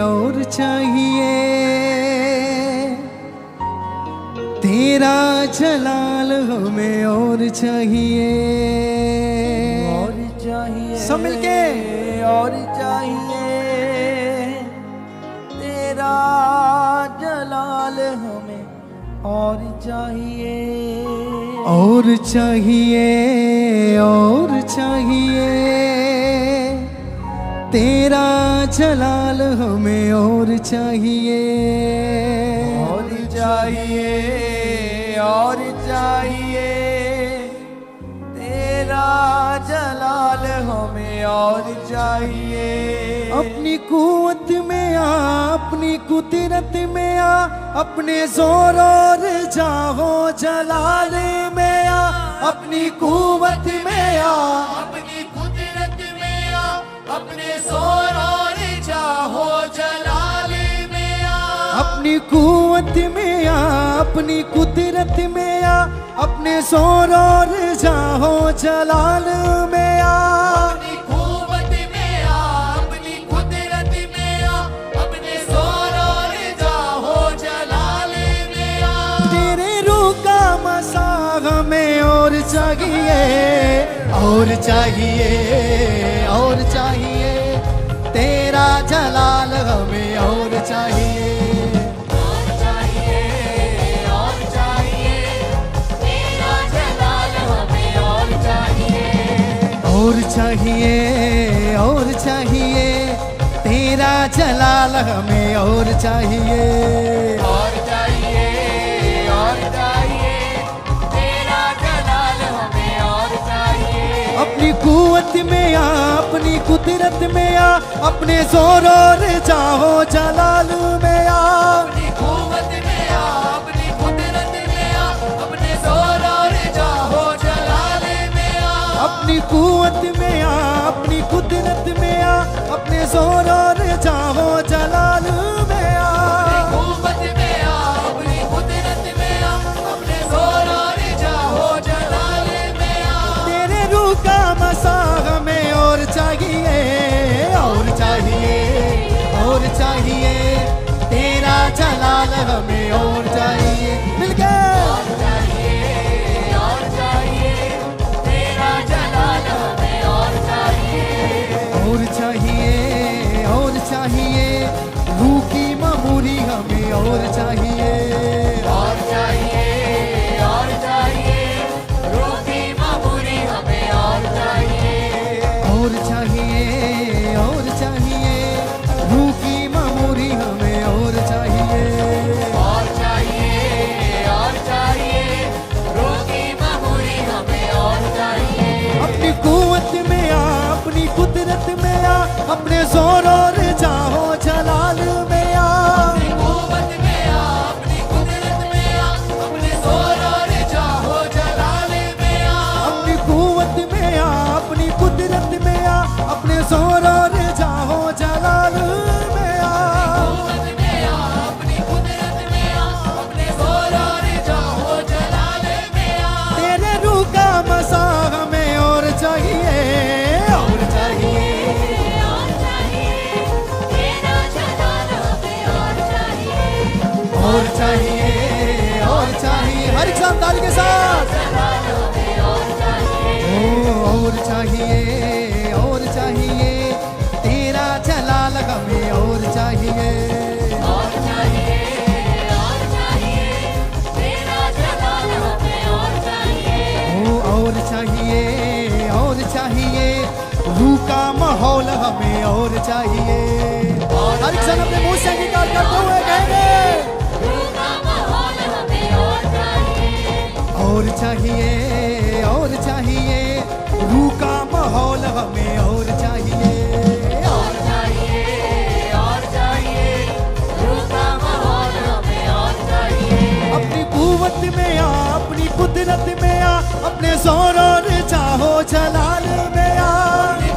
और चाहिए तेरा जलाल हमें और चाहिए सब मिलके और चाहिए तेरा जलाल हमें और चाहिए और चाहिए तेरा जलाल हमें और चाहिए तेरा जलाल हमें और चाहिए अपनी कुव्वत में आ, अपनी कुदरत में आ, अपने जोर और जाहो जलाल में आ, अपनी कुव्वत में आ, अपनी कुदरत में आ, अपने जोर और जाहो जलाल में आ, अपनी कुव्वत में आ, अपनी कुदरत में आ, अपने जोर और जाहो जलाल में आ, अपनी कुव्वत में आ, अपनी कुदरत में आ, अपने जोर और जाहो जलाल में आ, तेरे रूह का मसा हमें और चाहिए तेरा जलाल हमें और चाहिए और चाहिए तेरा जलाल हमें और चाहिए और चाहिए तेरा जलाल हमें और चाहिए अपनी कुव्वत में आ, अपनी कुदरत में आ, अपने जोर और चाहो जलाल में आ, अपनी कुव्वत में आ, अपनी कुदरत में आ, अपने जोर और जाहो जलाल में आ, अपनी कुव्वत में आ, अपनी कुदरत में आ, अपने जोर और चाहो जलाल में आ, कुव्वत में आ, अपनी कुदरत में आ, अपने जोर और जाहो जलाल में आ, तेरे रूह का मसा हमें और चाहिए तेरा जलाल हमें और चाहिए मिलके और चाहिए तेरा जलाल हमें और चाहिए रूह की ममूरी हमें और चाहिए रूह की ममूरी हमें और चाहिए रूह की ममूरी हमें और चाहिए रूह की ममूरी हमें और चाहिए अपनी कुव्वत में आ, अपनी कुदरत में आ, अपने जोर और चाहो जलाल में आ, कुव्वत में आ, अपनी कुदरत में आ, अपने जोर और जाहो जलाल में आ, अपनी कुव्वत में आ, अपनी कुदरत में आ, अपने जोर और चाहो जलाल में आ, कुव्वत में आ, अपनी कुदरत में आ, अपने जोर और जाहो जलाल में आ, तेरे रूह का मसा हमें और चाहिए और चाहिए हर एक साथ ताली के साथ और चाहिए तेरा जलाल हमें और चाहिए और चाहिए रूह का माहौल हमें और चाहिए हर एक साथ अपने मुंह से अंगीकार करते हुए कहेंगे और चाहिए रूह का माहौल हमें और चाहिए अपनी कुव्वत में आ, अपनी कुदरत में आ, अपने जोर और चाहो जलाल में आ,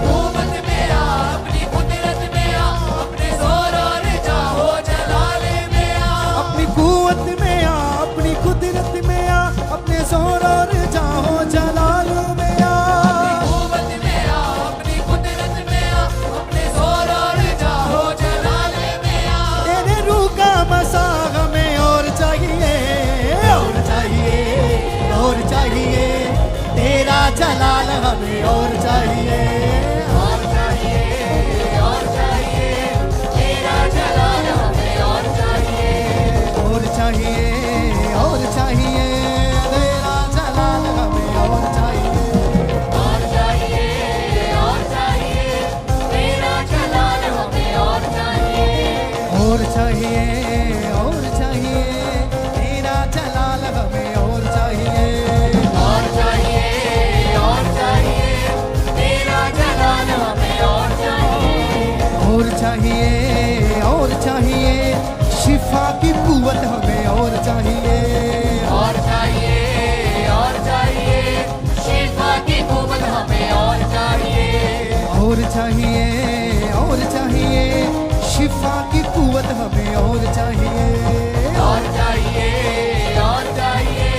कुव्वत में आ, अपनी कुदरत में आ, अपने जोर और जाहो जलाल में आ, अपनी कुव्वत में आ, अपनी कुदरत में आ, अपने जोर और चाहो जलाल में आ, कुव्वत में आ, अपनी कुदरत में आ, अपने जोर जलाल हमें और चाहिए। और चाहिए, और चाहिए, तेरा जलाल हमें और चाहिए। और चाहिए, और चाहिए, तेरा जलाल हमें और चाहिए। और चाहिए, और चाहिए, तेरा जलाल हमें और चाहिए। और चाहिए, और चाहिए, तेरा जलाल हमें और चाहिए। और चाहिए, और चाहिए, तेरा जलाल हमें और चाहिए। और चाहिए, और चाहिए, शिफा की कुव्वत हमें और चाहिए। और चाहिए, और चाहिए, शिफा की कुव्वत हमें और चाहिए। और चाहिए, और चाहिए, शिफा की कुव्वत हमें और चाहिए। और चाहिए, और चाहिए,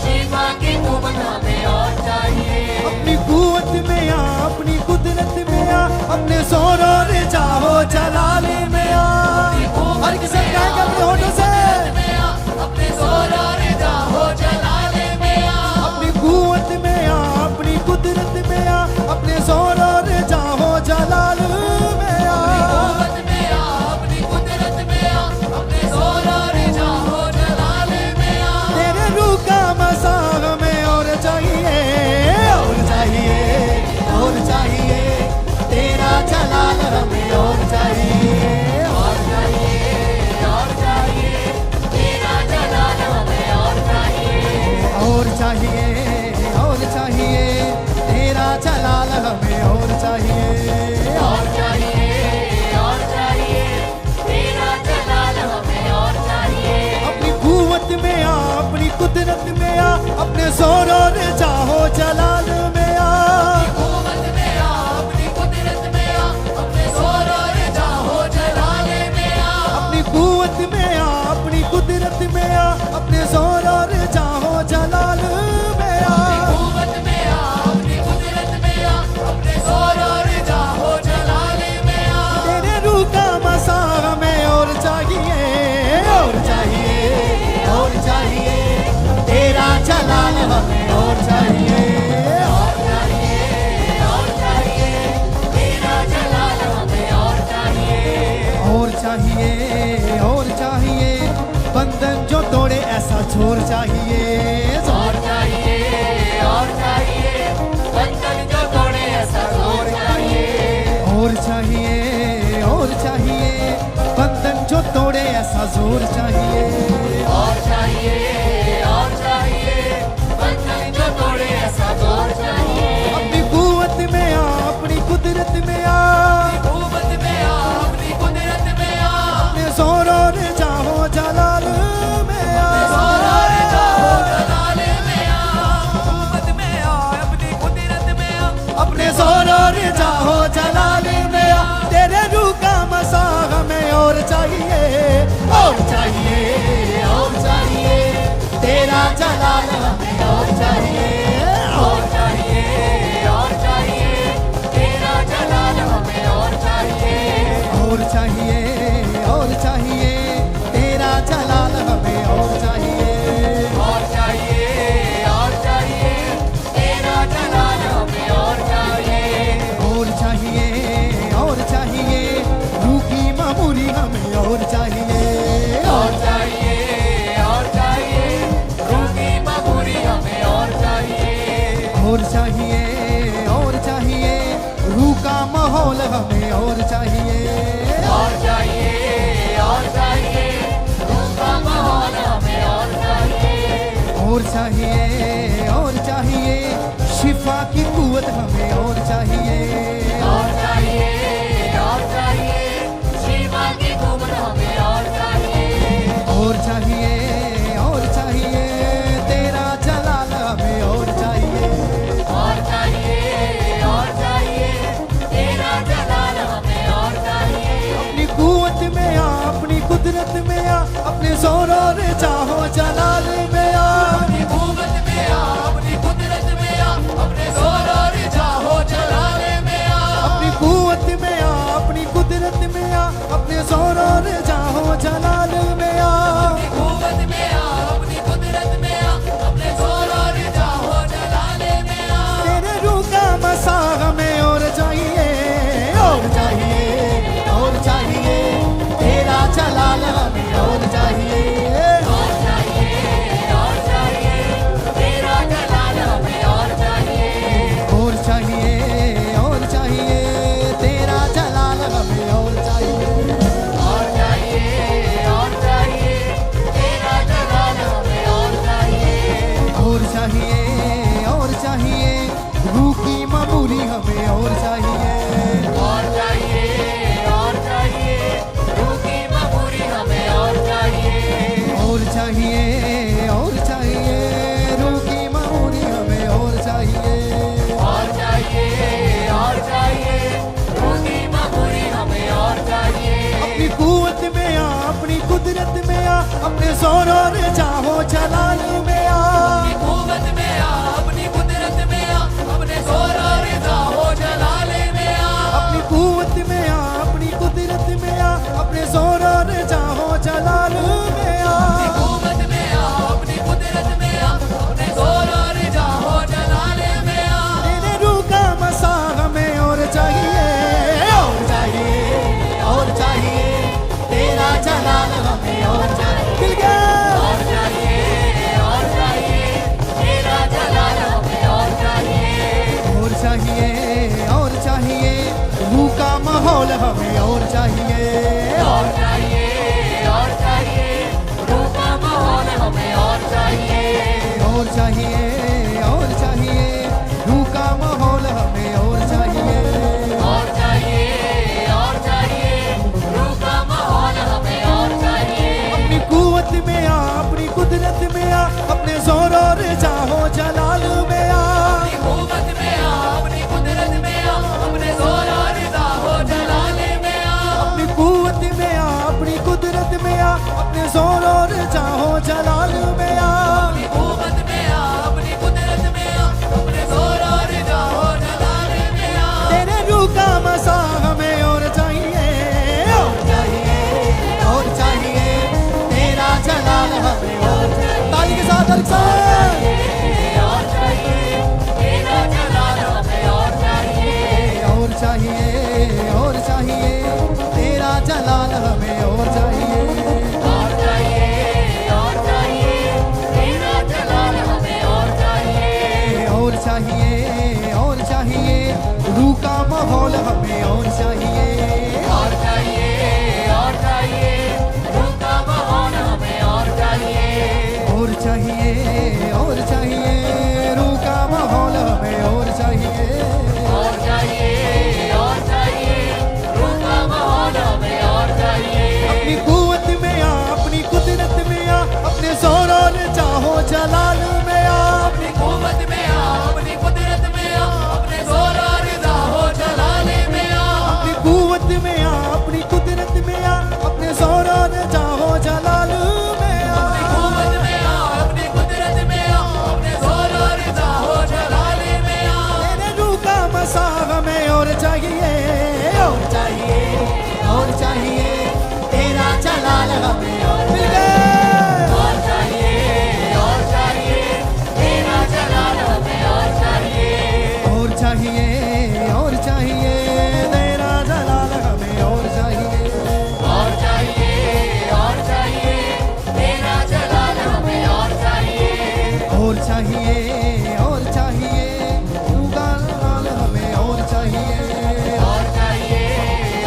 शिफा की कुव्वत हमें और चाहिए। अपनी कुव्वत में आ, अपनी कुदरत में आ, अपने जोर और जाहो जलाले में आ। हर किसी का अपने होठों से अपने जोर और जाहो जलाले में आ। अपनी कुव्वत में आ, अपनी कुदरत में आ, अपने जोर और जाहो जलाल में आ। कुव्वत में आ, अपनी कुदरत में आ, अपने जोर और जाहो जलाले में आ। तेरे रूह का मसा हमें और चाहिए। और चाहिए, और चाहिए, तेरा जलाल हमें और चाहिए। और चाहिए, और चाहिए, तेरा जलाल हमें और चाहिए। और चाहिए, और चाहिए, तेरा जलाल हमें और चाहिए। और चाहिए, और चाहिए, तेरा जलाल हमें और चाहिए। अपनी कुव्वत में आ, अपनी कुदरत में आ, अपने जोर और चाहो जलाल में आ। कुव्वत में आ, अपनी कुदरत में आ, अपने जोर और जाहो जलाले में आ। अपनी कुव्वत में आ, अपनी कुदरत में आ, अपने जोर और चाहो जलाल में आ। कुव्वत में आ, अपनी कुदरत में आ, अपने जोर और जाहो जलाले में आ। तेरे रूह का मसा हमें और चाहिए। और चाहिए, और चाहिए, तेरा जलाल हमें और चाहिए। और चाहिए, और चाहिए, तेरा जलाल हमें और चाहिए। और चाहिए, और चाहिए, बंधन जो तोड़े ऐसा छोर चाहिए। और चाहिए, और चाहिए, बंधन जो तोड़े ऐसा जोर चाहिए। और चाहिए, और चाहिए, बंधन जो तोड़े ऐसा जोर चाहिए। और चाहिए, और चाहिए, बंधन जो तोड़े ऐसा जोर चाहिए। अपनी कुव्वत में आ, अपनी कुदरत में आ, कुव्वत में आ, अपनी कुदरत में आ। अपने जोर और जाहो जलाल में आ। जोर और जाहो जलाले में आ। कुव्वत में आ, अपनी कुदरत में आ। अपने जोर और जाहो जलाल में आ। तेरे रूह का मसा हमें और चाहिए। और चाहिए, और चाहिए, तेरा जलाल हमें और चाहिए। और चाहिए, और चाहिए, तेरा जलाल हमें और चाहिए। और चाहिए, और चाहिए, तेरा जलाल हमें और चाहिए। और चाहिए, और चाहिए, तेरा जलाल हमें और चाहिए। और चाहिए, और चाहिए, रूह की मामूली हमें और चाहिए। और चाहिए, और चाहिए, रूह की मबूरी हमें और चाहिए। और चाहिए, और चाहिए, रूह का माहौल हमें और चाहिए। और चाहिए, और चाहिए, रूह का माहौल हमें और चाहिए। और चाहिए, और चाहिए, शिफा की कुव्वत हमें और चाहिए। और चाहिए, और चाहिए, शिवा की कुव्वत हमें और चाहिए। और चाहिए, और चाहिए, तेरा जलाल हमें और चाहिए। और चाहिए, और चाहिए, तेरा जलाल हमें और चाहिए। अपनी कुव्वत में आ, अपनी कुदरत में आ, अपने जोर और चाहो जलाल में आ। अपनी कुव्वत में आ, अपनी कुदरत में आ, अपने जोर और जाहो जलाले में आ। अपनी कुव्वत में आ, अपनी कुदरत में आ, अपने जोर और चाहो जलाल में आ। अपनी कुव्वत में आ, अपनी कुदरत में आ, अपने जोर और जाहो जलाले में आ। और चाहिए, और चाहिए, और चाहिए, रूह की मखमूरी हमें और चाहिए, और चाहिए, और चाहिए, रूह की मऊरी हमें और चाहिए, और चाहिए, और चाहिए, रूह की मखमूरी हमें और चाहिए। अपनी कुव्वत में आ, अपनी कुदरत में आ, अपने जोर और चाहो जलाल में आ, अपनी कुव्वत में आ, अपनी कुदरत में आ, अपने जोर और जाहो जलाले में आ। अपनी कुव्वत में आ, अपनी कुदरत में आ, अपने जोर और चाहो जलाल में आ। अपनी कुव्वत में आ, अपनी कुदरत में आ, अपने जोर और जाहो जलाले में आ। तेरे रूह का मसा हमें और चाहिए, और चाहिए, और चाहिए, तेरा जलाल हमें और चाहिए। मिल गया। और चाहिए, और चाहिए, तेरा जलाल हमें और चाहिए, और चाहिए, और चाहिए, रूह का माहौल हमें और चाहिए, और चाहिए, और चाहिए, रूह का माहौल हमें और चाहिए, और चाहिए, और चाहिए, रूह का माहौल हमें और चाहिए। और चाहिए, और चाहिए, रूह का माहौल हमें और चाहिए। अपनी कुव्वत में आ, अपनी कुदरत में आ, अपने जोर और चाहो जलाल में आ, अपनी कुव्वत में आ, अपनी कुदरत में आ, अपने जोर और जाहो जलाले में आ। अपनी कुव्वत में आ, अपनी कुदरत में आ, अपने जोर और चाहो जलाल में आ। अपनी कुव्वत में आ, अपनी कुदरत में आ, अपने जोर और जाहो जलाले में आ। तेरे रूह का मसा हमें और चाहिए, और चाहिए, और चाहिए, तेरा जलाल हमें और चाहिए। ताली के साथ अलग साथ। और चाहिए, तेरा जलाल हमें और चाहिए, और चाहिए, और चाहिए, तेरा जलाल हमें और चाहिए। और चाहिए, और चाहिए, तेरा जलाल हमें और चाहिए, और चाहिए, और चाहिए, रूह का माहौल हमें और चाहिए, और चाहिए, और चाहिए, रूह का माहौल हमें और चाहिए, और चाहिए, और चाहिए, रूह का माहौल हमें और चाहिए। और चाहिए, और चाहिए, रूह का माहौल हमें और चाहिए। अपनी कुव्वत में आ, अपनी कुदरत में आ, अपने जोर और चाहो जलाल में आ, अपनी कुव्वत में आ, अपनी कुदरत में आ, अपने जोर और जाहो जलाले में आ। अपनी कुव्वत में आ, अपनी कुदरत में आ, अपने जोर और चाहो जलाल में आ। अपनी कुव्वत में आ, अपनी कुदरत में आ, अपने जोर और जाहो जलाले में आ। तेरे रूह का मसा हमें और चाहिए, और चाहिए, और चाहिए, तेरा जलाल हमें और मिल गए। और चाहिए, और चाहिए, तेरा जलाल हमें और चाहिए, और चाहिए, और चाहिए, तेरा जलाल हमें और चाहिए। और चाहिए, और चाहिए, तेरा जलाल हमें और चाहिए, और चाहिए, और चाहिए, रूह का जलाल हमें और चाहिए। और चाहिए,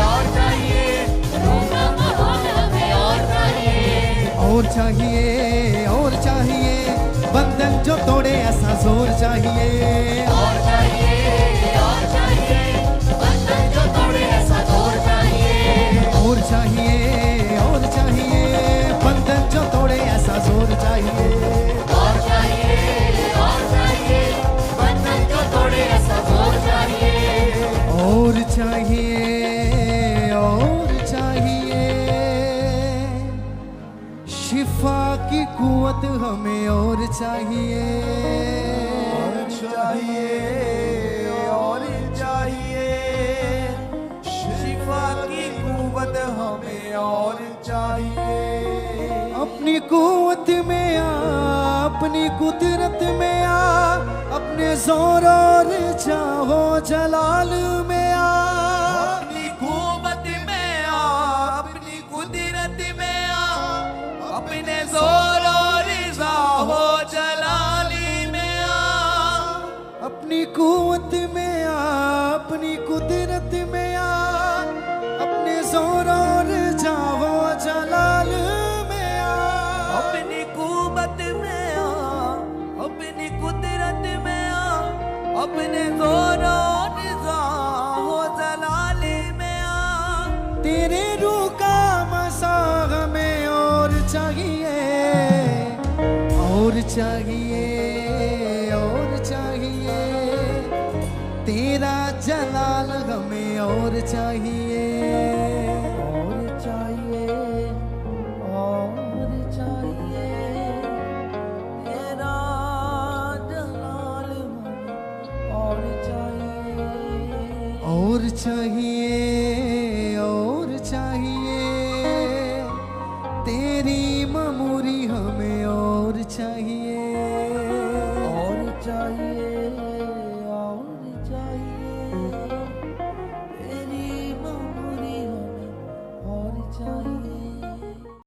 और चाहिए, रूह का माहौल हमें और चाहिए, और चाहिए, और चाहिए, बंधन जो तोड़े ऐसा जोर चाहिए। और चाहिए, और चाहिए, बंधन जो तोड़े ऐसा जोर चाहिए, और चाहिए, और चाहिए, बंधन जो तोड़े ऐसा जोर चाहिए। और चाहिए, और चाहिए, बंधन जो तोड़े ऐसा जोर चाहिए, और चाहिए, और चाहिए, शिफा की कुव्वत हमें और चाहिए, और चाहिए, शिफा की कुव्वत हमें और चाहिए। अपनी कुव्वत में आ, अपनी कुदरत में आ, अपने जोर और चाहो जलाल में आ। अपनी कुव्वत में आ, अपनी कुदरत में आ, अपने जोर और जाहो जलाली में आ। अपनी कुव्वत में आ, अपनी कुदरत में आ, अपने जोर और चाहो जलाल में आ। अपनी कुव्वत में आ, अपनी कुदरत में आ, अपने जोर और तेरे रूह का मसा हमें और चाहिए, और चाहिए, और चाहिए। तेरा जलाल हमें और चाहिए, और चाहिए, और चाहिए। तेरा जलाल हमें और चाहिए, और चाहिए,